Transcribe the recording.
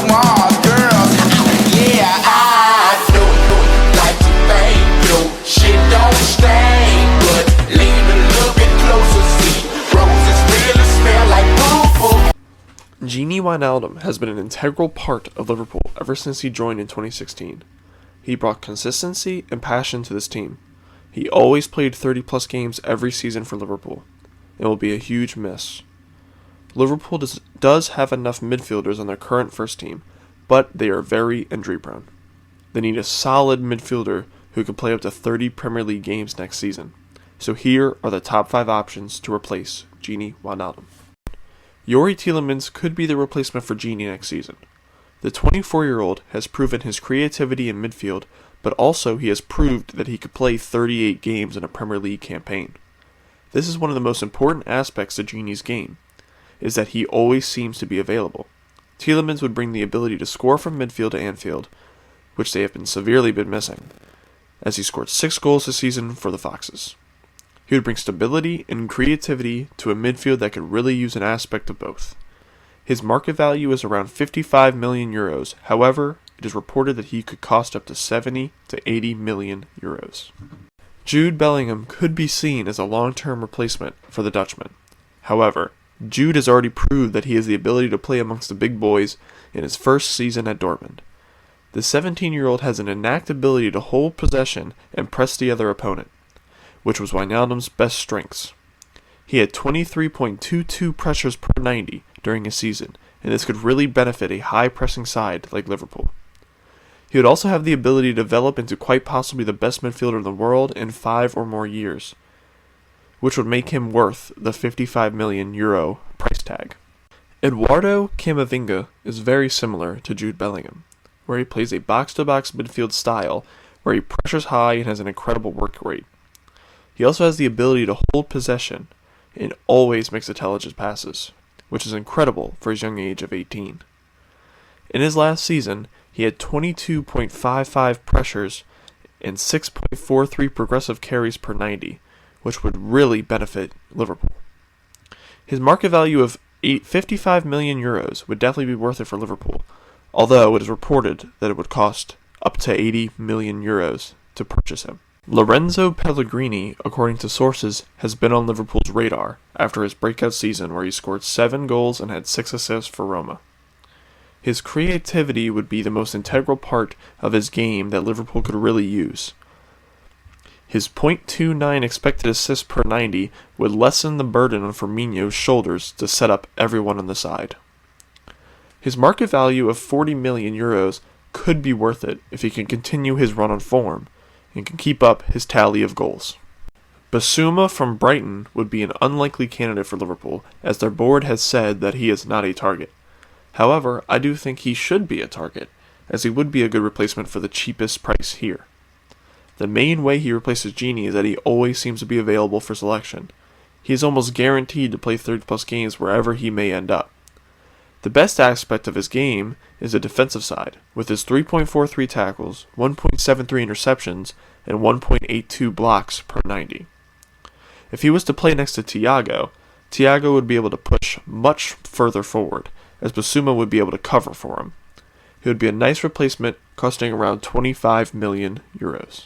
smart girls. Yeah, I do like to thank you. Shit don't stink, but lean a little bit closer. See, roses really smell like poo-poo. Gini Wijnaldum has been an integral part of Liverpool ever since he joined in 2016. He brought consistency and passion to this team. He always played 30-plus games every season for Liverpool. It will be a huge miss. Liverpool does have enough midfielders on their current first team, but they are very injury-prone. They need a solid midfielder who can play up to 30 Premier League games next season. So here are the top 5 options to replace Gini Wijnaldum. Youri Tielemans could be the replacement for Gini next season. The 24-year-old has proven his creativity in midfield, but also he has proved that he could play 38 games in a Premier League campaign. This is one of the most important aspects of Gini's game, is that he always seems to be available. Tielemans would bring the ability to score from midfield to Anfield, which they have severely been missing, as he scored 6 goals this season for the Foxes. He would bring stability and creativity to a midfield that could really use an aspect of both. His market value is around 55 million euros. However, it is reported that he could cost up to 70 to 80 million euros. Jude Bellingham could be seen as a long-term replacement for the Dutchman. However, Jude has already proved that he has the ability to play amongst the big boys in his first season at Dortmund. The 17-year-old has an innate ability to hold possession and press the other opponent, which was Wijnaldum's best strengths. He had 23.22 pressures per 90 during his season, and this could really benefit a high-pressing side like Liverpool. He would also have the ability to develop into quite possibly the best midfielder in the world in 5 or more years, which would make him worth the 55 million euro price tag. Eduardo Camavinga is very similar to Jude Bellingham, where he plays a box-to-box midfield style where he pressures high and has an incredible work rate. He also has the ability to hold possession and always makes intelligent passes, which is incredible for his young age of 18. In his last season, he had 22.55 pressures and 6.43 progressive carries per 90, which would really benefit Liverpool. His market value of 55 million euros would definitely be worth it for Liverpool, although it is reported that it would cost up to 80 million euros to purchase him. Lorenzo Pellegrini, according to sources, has been on Liverpool's radar after his breakout season where he scored 7 goals and had 6 assists for Roma. His creativity would be the most integral part of his game that Liverpool could really use. His .29 expected assists per 90 would lessen the burden on Firmino's shoulders to set up everyone on the side. His market value of 40 million euros could be worth it if he can continue his run on form and can keep up his tally of goals. Basuma from Brighton would be an unlikely candidate for Liverpool, as their board has said that he is not a target. However, I do think he should be a target, as he would be a good replacement for the cheapest price here. The main way he replaces Gini is that he always seems to be available for selection. He is almost guaranteed to play 30-plus games wherever he may end up. The best aspect of his game is the defensive side, with his 3.43 tackles, 1.73 interceptions, and 1.82 blocks per 90. If he was to play next to Thiago would be able to push much further forward, as Basuma would be able to cover for him. He would be a nice replacement, costing around 25 million euros.